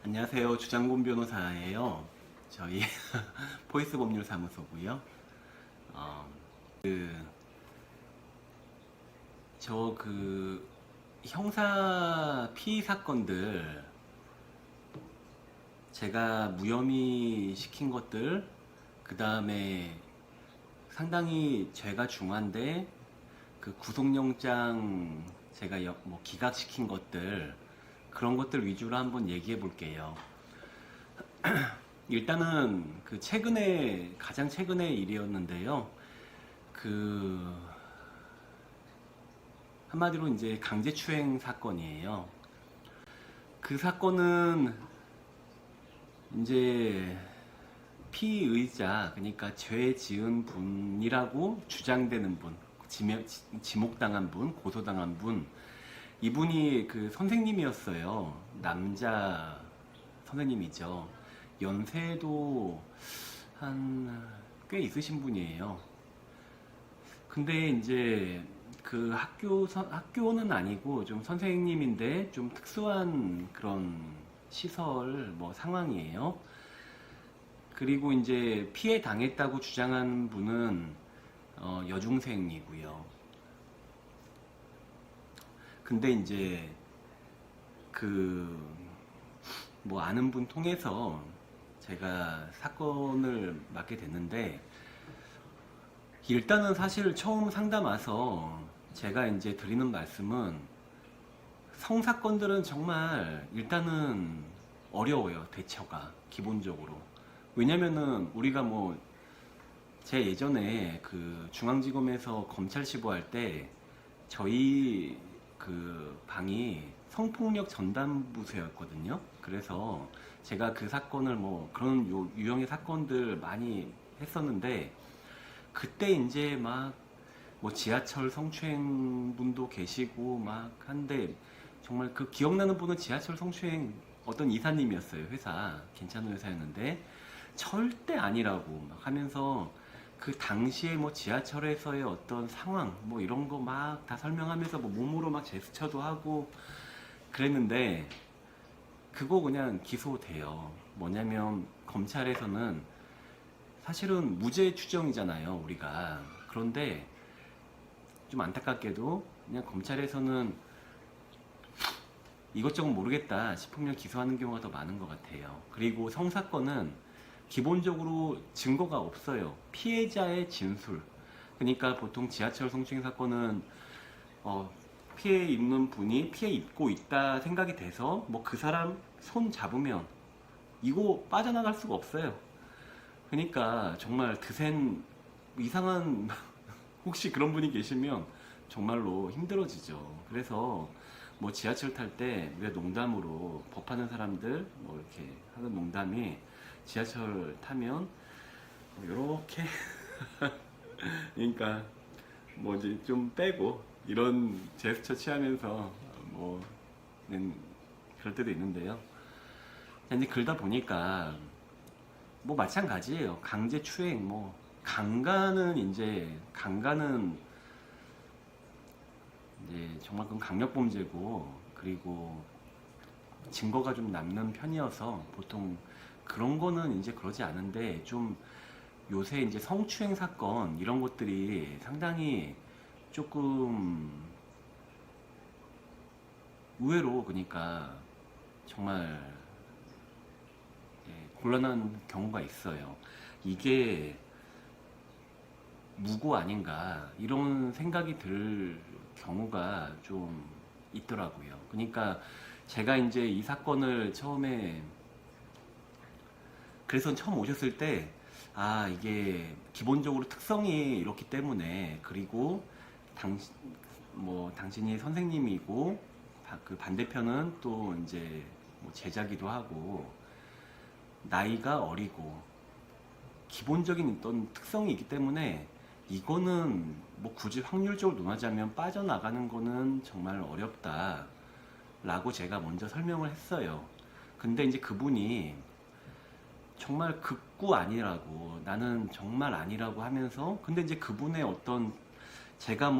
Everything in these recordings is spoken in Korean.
안녕하세요. 주장곤 변호사예요. 저희 포이스 법률 사무소고요. 어, 그, 형사 피의 사건들 제가 무혐의 시킨 것들, 그 다음에 상당히 죄가 중한데 그 구속영장 제가 기각시킨 것들, 그런 것들 위주로 한번 얘기해 볼게요. 일단은 가장 최근의 일이었는데요. 그 한마디로 이제 강제추행 사건이에요. 그 사건은 이제 피의자, 그러니까 죄 지은 분이라고 주장되는 분, 지목당한 분, 고소당한 분, 이분이 그 선생님이었어요. 남자 선생님이죠. 연세도 한 꽤 있으신 분이에요. 근데 이제 그 학교는 아니고 좀 선생님인데 좀 특수한 그런 시설 상황이에요. 그리고 이제 피해 당했다고 주장한 분은 여중생이고요. 근데 이제 그 아는 분 통해서 제가 사건을 맡게 됐는데, 일단은 사실 처음 상담 와서 제가 이제 드리는 말씀은, 성사건들은 정말 일단은 어려워요, 대처가 기본적으로. 왜냐면은 우리가 제 예전에 그 중앙지검에서 검찰 시보할 때 저희 그 방이 성폭력 전담부서였거든요. 그래서 제가 그 사건을 그런 유형의 사건들 많이 했었는데, 그때 이제 지하철 성추행 분도 계시고 한데, 정말 그 기억나는 분은 지하철 성추행 어떤 이사님이었어요. 회사 괜찮은 회사였는데 절대 아니라고 하면서, 그 당시에 지하철에서의 어떤 상황 이런 거 다 설명하면서 몸으로 제스처도 하고 그랬는데, 그거 그냥 기소돼요. 뭐냐면 검찰에서는 사실은 무죄 추정이잖아요, 우리가. 그런데 좀 안타깝게도 그냥 검찰에서는 이것저것 모르겠다 싶으면 기소하는 경우가 더 많은 것 같아요. 그리고 성사건은 기본적으로 증거가 없어요. 피해자의 진술. 그러니까 보통 지하철 성추행 사건은 피해 입는 분이 피해 입고 있다 생각이 돼서 그 사람 손 잡으면 이거 빠져나갈 수가 없어요. 그러니까 정말 드센 이상한 혹시 그런 분이 계시면 정말로 힘들어지죠. 그래서 지하철 탈 때 왜 농담으로 법하는 사람들 이렇게 하는 농담이, 지하철 타면 이렇게 그러니까 이제 좀 빼고 이런 제스처 취하면서 그럴 때도 있는데요. 이제 그러다 보니까 마찬가지예요. 강제추행 강간은 이제 정말 그건 강력범죄고, 그리고 증거가 좀 남는 편이어서 보통 그런 거는 이제 그러지 않은데, 좀 요새 이제 성추행 사건 이런 것들이 상당히 조금 의외로, 그러니까 정말 곤란한 경우가 있어요. 이게 무고 아닌가 이런 생각이 들 경우가 좀 있더라고요. 그러니까 제가 이제 이 사건을 그래서 처음 오셨을 때, 이게 기본적으로 특성이 이렇기 때문에, 그리고 당신이 선생님이고 그 반대편은 또 이제 제자기도 하고 나이가 어리고 기본적인 어떤 특성이 있기 때문에, 이거는 굳이 확률적으로 논하자면 빠져나가는 거는 정말 어렵다 라고 제가 먼저 설명을 했어요. 근데 이제 그분이 정말 극구 아니라고, 나는 정말 아니라고 하면서, 근데 이제 그분의 어떤, 제가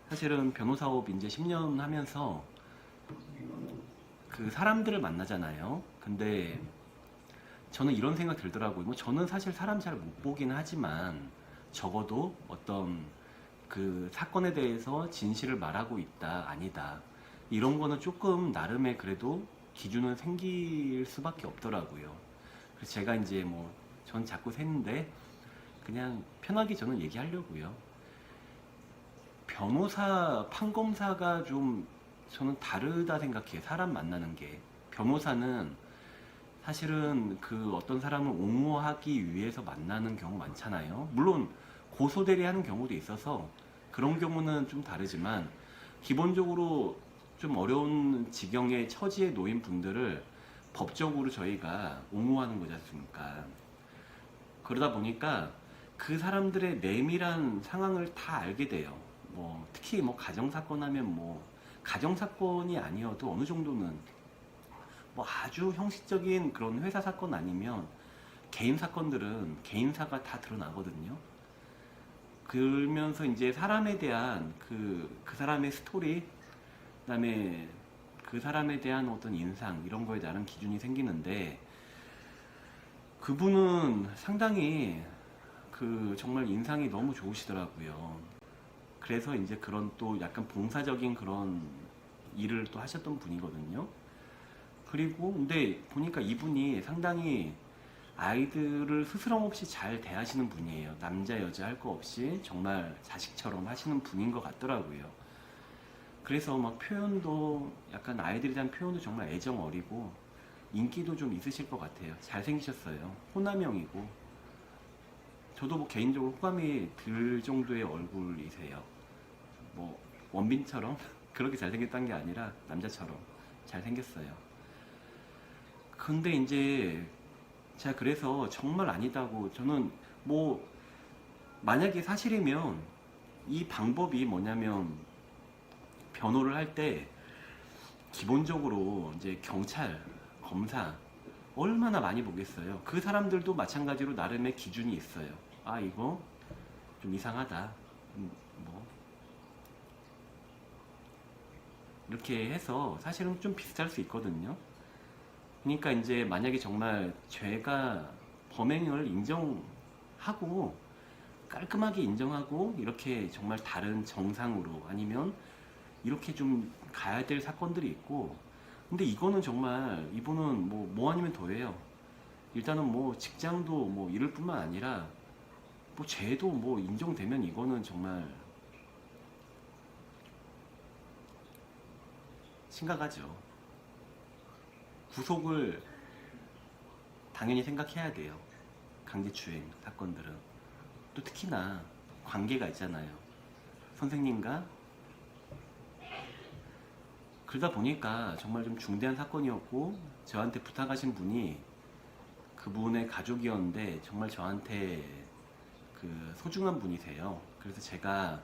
사실은 변호사업 이제 10년 하면서 그 사람들을 만나잖아요. 근데 저는 이런 생각 들더라고요. 뭐 저는 사실 사람 잘 못 보긴 하지만 적어도 어떤 그 사건에 대해서 진실을 말하고 있다, 아니다. 이런 거는 조금 나름의 그래도 기준은 생길 수밖에 없더라고요. 그래서 제가 이제 뭐 전 자꾸 샜는데 그냥 편하게 저는 얘기하려고요. 변호사, 판검사가 좀 저는 다르다 생각해요. 사람 만나는 게. 변호사는 사실은 그 어떤 사람을 옹호하기 위해서 만나는 경우 많잖아요. 물론 고소대리 하는 경우도 있어서 그런 경우는 좀 다르지만 기본적으로 좀 어려운 지경의 처지에 놓인 분들을 법적으로 저희가 옹호하는 거지 않습니까? 그러다 보니까 그 사람들의 내밀한 상황을 다 알게 돼요. 뭐 특히 뭐 가정사건 하면 뭐 가정사건이 아니어도 어느 정도는 뭐 아주 형식적인 그런 회사 사건 아니면 개인 사건들은 개인사가 다 드러나거든요. 그러면서 이제 사람에 대한 그 사람의 스토리, 그다음에 그 사람에 대한 어떤 인상 이런 거에 나름 기준이 생기는데 그분은 상당히 그 정말 인상이 너무 좋으시더라고요. 그래서 이제 그런 또 약간 봉사적인 그런 일을 또 하셨던 분이거든요. 그리고 근데 보니까 이분이 상당히 아이들을 스스럼 없이 잘 대하시는 분이에요. 남자 여자 할 거 없이 정말 자식처럼 하시는 분인 것 같더라고요. 그래서 막 표현도 약간 아이들에 대한 표현도 정말 애정 어리고 인기도 좀 있으실 것 같아요. 잘생기셨어요. 호남형이고 저도 뭐 개인적으로 호감이 들 정도의 얼굴이세요. 뭐 원빈처럼 그렇게 잘생겼다는 게 아니라 남자처럼 잘생겼어요. 근데 이제 제가 그래서 정말 아니다고 저는 뭐 만약에 사실이면 이 방법이 뭐냐면 변호를 할 때 기본적으로 이제 경찰, 검사 얼마나 많이 보겠어요. 그 사람들도 마찬가지로 나름의 기준이 있어요. 아 이거 좀 이상하다. 뭐 이렇게 해서 사실은 좀 비슷할 수 있거든요. 그러니까 이제 만약에 정말 죄가 범행을 인정하고 깔끔하게 인정하고 이렇게 정말 다른 정상으로 아니면 이렇게 좀 가야 될 사건들이 있고 근데 이거는 정말 이분은 뭐 아니면 더해요. 일단은 뭐 직장도 뭐 이럴 뿐만 아니라 뭐 죄도 뭐 인정되면 이거는 정말 심각하죠. 구속을 당연히 생각해야 돼요. 강제추행 사건들은. 또 특히나 관계가 있잖아요. 선생님과 그러다 보니까 정말 좀 중대한 사건이었고 저한테 부탁하신 분이 그분의 가족이었는데 정말 저한테 그 소중한 분이세요. 그래서 제가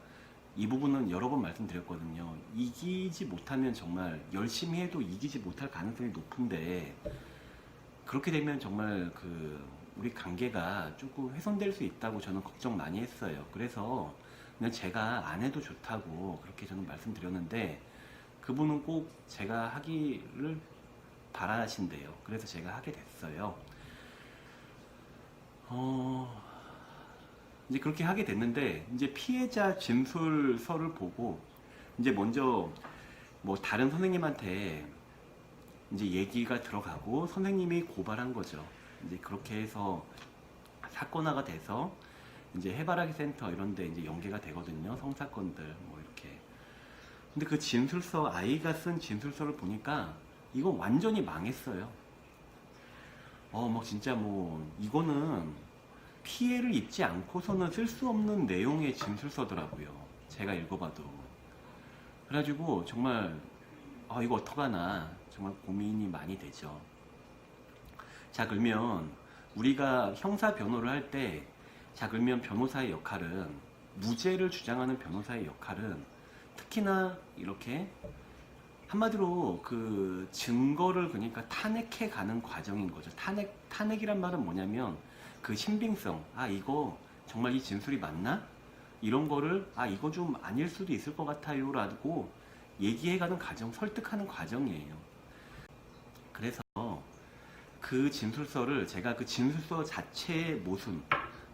이 부분은 여러 번 말씀드렸거든요. 이기지 못하면 정말 열심히 해도 이기지 못할 가능성이 높은데 그렇게 되면 정말 그 우리 관계가 조금 훼손될 수 있다고 저는 걱정 많이 했어요. 그래서 그냥 제가 안 해도 좋다고 그렇게 저는 말씀드렸는데 그분은 꼭 제가 하기를 바라신대요. 그래서 제가 하게 됐어요. 이제 그렇게 하게 됐는데 이제 피해자 진술서를 보고 이제 먼저 뭐 다른 선생님한테 이제 얘기가 들어가고 선생님이 고발한 거죠. 이제 그렇게 해서 사건화가 돼서 이제 해바라기 센터 이런 데 이제 연계가 되거든요. 성사건들 뭐 이렇게. 근데 그 진술서 아이가 쓴 진술서를 보니까 이건 완전히 망했어요. 뭐 진짜 뭐 이거는 피해를 입지 않고서는 쓸 수 없는 내용의 진술서더라고요. 제가 읽어봐도. 그래가지고 정말 이거 어떡하나 정말 고민이 많이 되죠. 자 그러면 우리가 형사 변호를 할 때 자 그러면 변호사의 역할은 무죄를 주장하는 변호사의 역할은 특히나 이렇게 한마디로 그 증거를 그러니까 탄핵해 가는 과정인 거죠. 탄핵이란 말은 뭐냐면 그 신빙성, 이거 정말 이 진술이 맞나? 이런 거를 이거 좀 아닐 수도 있을 것 같아요 라고 얘기해가는 과정, 설득하는 과정이에요. 그 진술서를 제가 그 진술서 자체의 모순,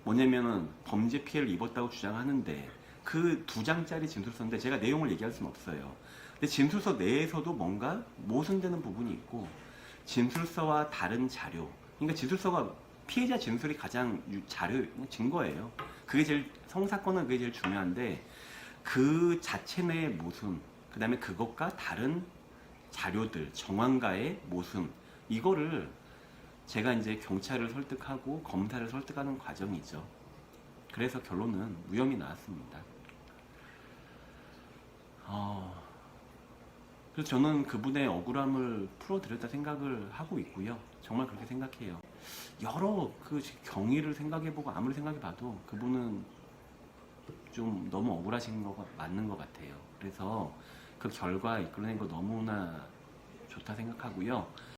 뭐냐면은 범죄 피해를 입었다고 주장하는데 그 2장짜리 진술서인데 제가 내용을 얘기할 수는 없어요. 근데 진술서 내에서도 뭔가 모순되는 부분이 있고, 진술서와 다른 자료, 그러니까 진술서가 피해자 진술이 가장 자료, 증거예요. 그게 제일, 성사건은 그게 제일 중요한데 그 자체 내의 모순, 그 다음에 그것과 다른 자료들, 정황과의 모순, 이거를 제가 이제 경찰을 설득하고 검사를 설득하는 과정이죠. 그래서 결론은 무혐의 나왔습니다. 그래서 저는 그분의 억울함을 풀어드렸다 생각을 하고 있고요. 정말 그렇게 생각해요. 여러 그 경위를 생각해보고 아무리 생각해봐도 그분은 좀 너무 억울하신 거가 맞는 것 같아요. 그래서 그 결과 이끌어낸 거 너무나 좋다 생각하고요.